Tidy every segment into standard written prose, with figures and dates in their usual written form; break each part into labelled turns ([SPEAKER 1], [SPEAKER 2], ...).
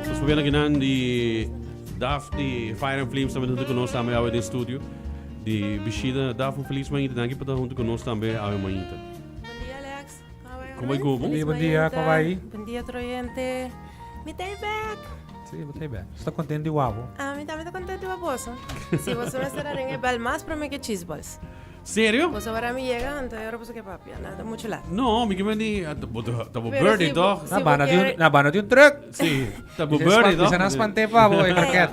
[SPEAKER 1] Dus we willen gedaan die DAF, die Fire and Flames também junto conosco também ao de studio. Die Bishida DAF and Feliz Manhita, danke para junto conosco também ao Manhita.
[SPEAKER 2] Bom dia, Alex.
[SPEAKER 1] Como é que vai?
[SPEAKER 3] Bom dia, como vai?
[SPEAKER 2] Bom dia, Troyente. Me tem back.
[SPEAKER 3] Sim, botei bem. Você está contente de uau?
[SPEAKER 2] Ah, me está contente de baboso. Se você me estará en el bal más, pero me que cheese balls.
[SPEAKER 1] Sério?
[SPEAKER 2] Você agora me llega, então eu não que papi, nada muito lá.
[SPEAKER 1] Não, me que die, tabo birdie toch?
[SPEAKER 3] Na bana de um truck.
[SPEAKER 1] Sim, tabo birdie toch?
[SPEAKER 3] Bisa nas pante pa boy, market.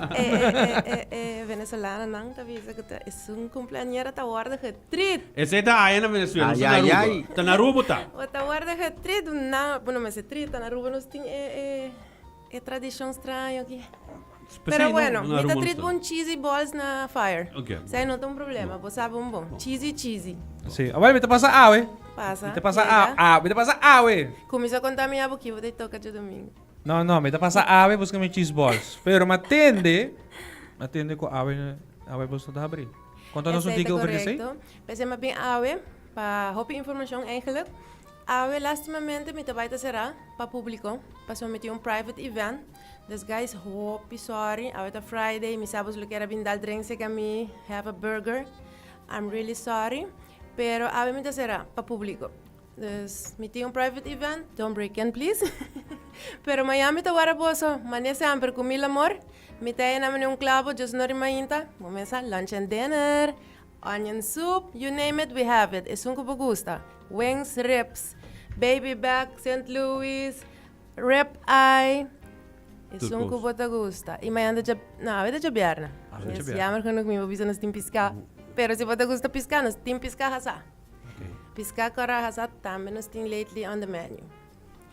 [SPEAKER 2] Venezolana não tá visa que é cumpleañera tá guarda que treat.
[SPEAKER 1] Esse é da Aena Venezuela,
[SPEAKER 4] Ai, ai, ai.
[SPEAKER 1] tá na Aruba tá.
[SPEAKER 2] O tá guarda que treat, não, bueno, mas treat tá na Aruba nós tem tradição estranha aqui. Pero bueno, me tá treat bom cheesy balls na fire.
[SPEAKER 1] Ok.
[SPEAKER 2] Sai não tem problema, você sabe bom. Cheesy.
[SPEAKER 3] Sim, agora me tá passa awe.
[SPEAKER 2] Passa.
[SPEAKER 3] Me tá passa awe, me tá passa awe.
[SPEAKER 2] Começa a contar minha boquinha, vou ter toca de domingo.
[SPEAKER 3] Não, me tá passa awe, busca me cheese balls. Pero me atende com awe busca da abrir. Conta nos um dia que eu ofereci.
[SPEAKER 2] Pensei mais bem awe, para roupa informação eigenlijk. Awe, lastimamente, me vai será para público, para someter private event. This guys, hope sorry. Aweta Friday, mi sabes lo que era bindal drinks que a mí, have a burger. I'm really sorry. Pero obviamente será para público. Dus, mi tengo private event, don't break in, please. Pero Miami te guarda boso, mané sempre con mil amor. Mi te en un clavo, just no rimainta. Momesa, lunch and dinner, onion soup, you name it, we have it. Es un cupo gusta. Wings, ribs, baby back, St. Louis, rib eye. Isso um cubo te gusta. E amanhã de jabiarna. Yes, jammer genoeg me visa nos tim piscar. Pero se você gusta piscar, nos tim piscar hasa. Piscar cora hasa também nos tim lately on the menu.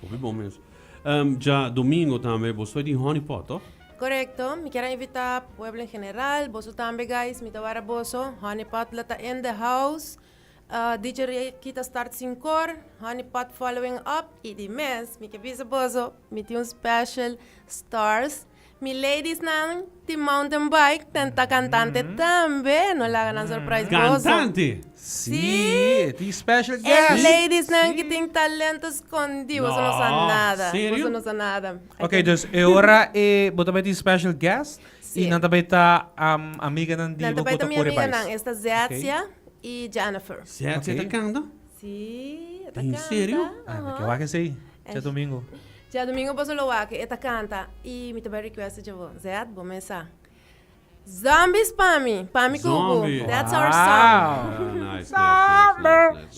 [SPEAKER 1] Foi bom mesmo. Já domingo também você de honey pot, ó?
[SPEAKER 2] Correcto. Me quero invitar pueblo em geral, boso também guys, me tawara boso, honey pot lata in the house. DJ kita start 5 honey pot following up e de mês me que visa bozo me tem special stars mi ladies nan de mountain bike tenta cantante também não lá ganan surprise bozo
[SPEAKER 1] Cantante?
[SPEAKER 3] Sim, tem special guest.
[SPEAKER 2] ladies nan que tem talento escondido você não sabe nada
[SPEAKER 1] sério?
[SPEAKER 2] você não sabe nada
[SPEAKER 3] Ok, dus agora bota bem special guest e não também tá amiga nan di
[SPEAKER 2] não
[SPEAKER 3] bota
[SPEAKER 2] também minha amiga nan
[SPEAKER 3] pais.
[SPEAKER 2] esta Zétia e Jennifer
[SPEAKER 1] Você tá cantando?
[SPEAKER 2] sim esta
[SPEAKER 1] Em
[SPEAKER 2] canta
[SPEAKER 1] sério?
[SPEAKER 3] Que vai que sei. Já domingo.
[SPEAKER 2] Já domingo posso louvar que esta canta e me também request de você. Zé, vou começar. Zombies Pami Kugu. That's our song.
[SPEAKER 1] Nice.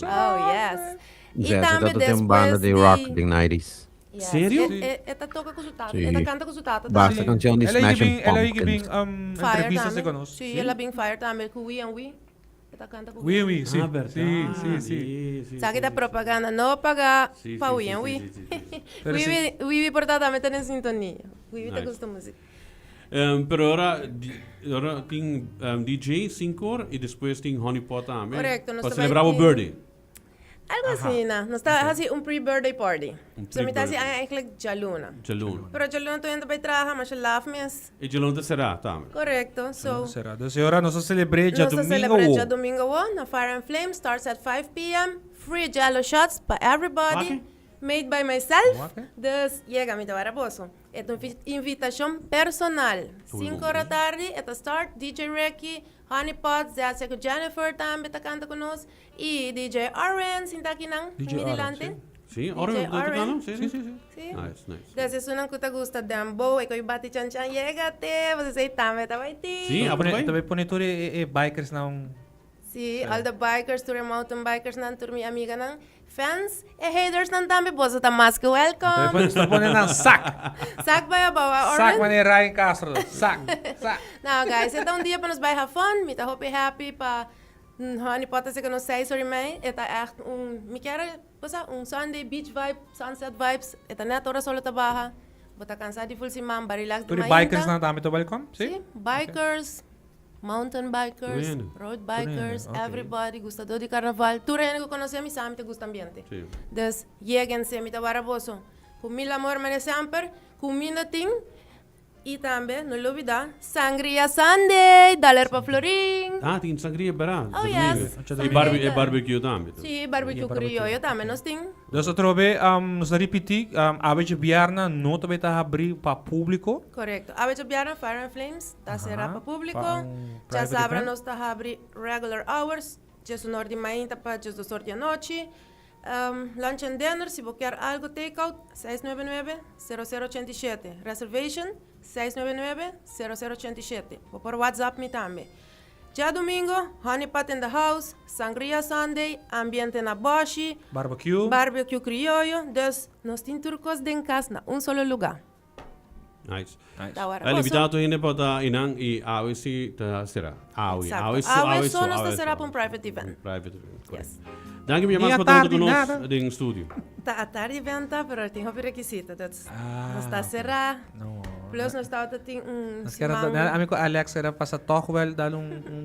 [SPEAKER 2] Oh yes.
[SPEAKER 4] Zé, você tá tem banda de rock de 90s.
[SPEAKER 2] Yes.
[SPEAKER 1] Sério?
[SPEAKER 2] Esta toca com sutata.
[SPEAKER 4] Sim.
[SPEAKER 2] Esta canta com sutata.
[SPEAKER 4] Basta canção de Smash and
[SPEAKER 3] Ela é que bem
[SPEAKER 4] Pumpkins.
[SPEAKER 3] entrevistas
[SPEAKER 2] também.
[SPEAKER 3] conosco.
[SPEAKER 2] Sim, ela bem fire também com We and We. Esta canta com
[SPEAKER 3] Oui, sim.
[SPEAKER 1] Sim.
[SPEAKER 2] Sabe que da propaganda não paga para We and We. We portanto também está em sintonia. We te gosta música.
[SPEAKER 1] Pero ahora tem DJ 5 e depois tem honey pot também.
[SPEAKER 2] Correcto, nós
[SPEAKER 1] para
[SPEAKER 2] também
[SPEAKER 1] celebrar o
[SPEAKER 2] tem-
[SPEAKER 1] birthday.
[SPEAKER 2] Algo assim, não? Nós está assim pre-birthday party. So me está assim,
[SPEAKER 1] pre-birthday.
[SPEAKER 2] eigenlijk Jaluna.
[SPEAKER 1] Jalun.
[SPEAKER 2] Pero Jaluna tu ainda vai trabalhar, mas love mes.
[SPEAKER 1] E Jalun será também.
[SPEAKER 2] Correcto. So,
[SPEAKER 3] Será? Dus agora nós celebramos já
[SPEAKER 2] nós
[SPEAKER 3] domingo.
[SPEAKER 2] celebramos já domingo na Fire and Flame, starts at 5 p.m. Free Jello shots para everybody.
[SPEAKER 1] Okay.
[SPEAKER 2] Made by myself.
[SPEAKER 3] Okay.
[SPEAKER 2] Dus, llega mi tawara boso. É uma invitação personal. 5 horas da tarde, é start, DJ Reiki, Honey Pot, Zé com Jennifer também tá canta conosco. E DJ Oren, sinta aqui não,
[SPEAKER 3] DJ Oren,
[SPEAKER 2] midilante.
[SPEAKER 1] Sim,
[SPEAKER 2] DJ
[SPEAKER 1] ora
[SPEAKER 2] Oren.
[SPEAKER 1] não? Sim.
[SPEAKER 2] Sim.
[SPEAKER 1] Nice.
[SPEAKER 2] Desse sunan que te gusta dembow, e que bate chan chan, llega-te, você sei também, tá vai ter.
[SPEAKER 1] Sim,
[SPEAKER 3] Também põe tudo bikers não.
[SPEAKER 2] Sim, all the bikers, tour mountain bikers, nan, tour minha amiga, nan, fans, e haters, nan, também, você tá mais que welcome.
[SPEAKER 3] Estou pondo na sac.
[SPEAKER 2] Sac vai a bawa,
[SPEAKER 3] Sac
[SPEAKER 2] Orman?
[SPEAKER 3] maneira Ryan Castro. Sac.
[SPEAKER 2] Now, guys, ito un dia para nos have fun, me tá hope happy pa Honey Pot se que não sei sobre mim, eta echt me quero, Sunday beach vibe, sunset vibes, eta net ora solo trabaja, bota cansado de full simam, ba relax
[SPEAKER 3] Tudo bikers não também estou welcome?
[SPEAKER 2] Sim, bikers, mountain bikers,
[SPEAKER 1] Bueno.
[SPEAKER 2] road bikers,
[SPEAKER 3] Ok.
[SPEAKER 2] everybody, gustador de carnaval, tudo que conhecemos, sabe que gusta ambiente.
[SPEAKER 1] Sim.
[SPEAKER 2] Dus, lleguen-se, me tá baraboso. Com mil amor, mas sempre, com mina ting, E também, não olvidar, Sangria Sunday, $1 para Florim.
[SPEAKER 1] Ah, tem sangria bara.
[SPEAKER 2] Oh, yes.
[SPEAKER 1] E barbecue também.
[SPEAKER 2] Sim, barbecue criollo também nós temos.
[SPEAKER 3] Dus dat trobe, nos repetir, abe bierna, não também tá abrir para público.
[SPEAKER 2] Correcto. A veces vieron Fire and Flames, está cerrado para público.
[SPEAKER 3] Pa
[SPEAKER 2] Já
[SPEAKER 3] private
[SPEAKER 2] sabem,
[SPEAKER 3] event?
[SPEAKER 2] nós está abrir regular hours. Já são hora de manhã para já 2 horas da noite. Lunch and dinner, se você quer algo takeout, 699-0087. Reservation, 699-0087. Vou por WhatsApp me também. Já domingo, honey pot in the house, sangria Sunday, ambiente na boshi,
[SPEAKER 3] Barbecue.
[SPEAKER 2] barbecue criollo. Dus, nós temos turcos de casa na um lugar.
[SPEAKER 1] Nice.
[SPEAKER 3] Nice.
[SPEAKER 2] Da hora.
[SPEAKER 1] El invitato hine para inang i awi si ta sera. Awi.
[SPEAKER 2] Awe só nós será para um private event.
[SPEAKER 1] Private event.
[SPEAKER 2] Yes.
[SPEAKER 1] Dank je
[SPEAKER 3] Niet
[SPEAKER 1] mas para
[SPEAKER 3] tarde,
[SPEAKER 1] tudo
[SPEAKER 3] nada.
[SPEAKER 1] conosco em estúdio.
[SPEAKER 2] Tá à tarde venta, pero tem hobby requisito. Nós
[SPEAKER 3] Ah,
[SPEAKER 2] está cerrado.
[SPEAKER 3] no.
[SPEAKER 2] Plus nós está tem
[SPEAKER 3] Mas que era, amigo Alex era passa toch wel dar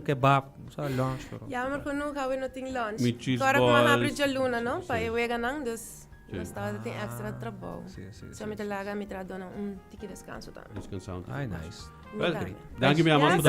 [SPEAKER 3] kebab sa lunch. Pero.
[SPEAKER 2] Ja, maar genoeg gaan we nog in lunch.
[SPEAKER 1] Met cheese
[SPEAKER 2] Agora com a
[SPEAKER 1] balls.
[SPEAKER 2] abrir de luna, não?
[SPEAKER 1] Sim.
[SPEAKER 2] Para eu ir ganhando, dus
[SPEAKER 1] Sim.
[SPEAKER 2] nós está tem extra trabalho.
[SPEAKER 3] Sim, sim,
[SPEAKER 2] Só me te larga, me tradona tique descanso também.
[SPEAKER 1] Descansando.
[SPEAKER 3] Ay, nice.
[SPEAKER 1] Well,
[SPEAKER 2] Nice.
[SPEAKER 1] dank je
[SPEAKER 2] Yes.
[SPEAKER 1] mas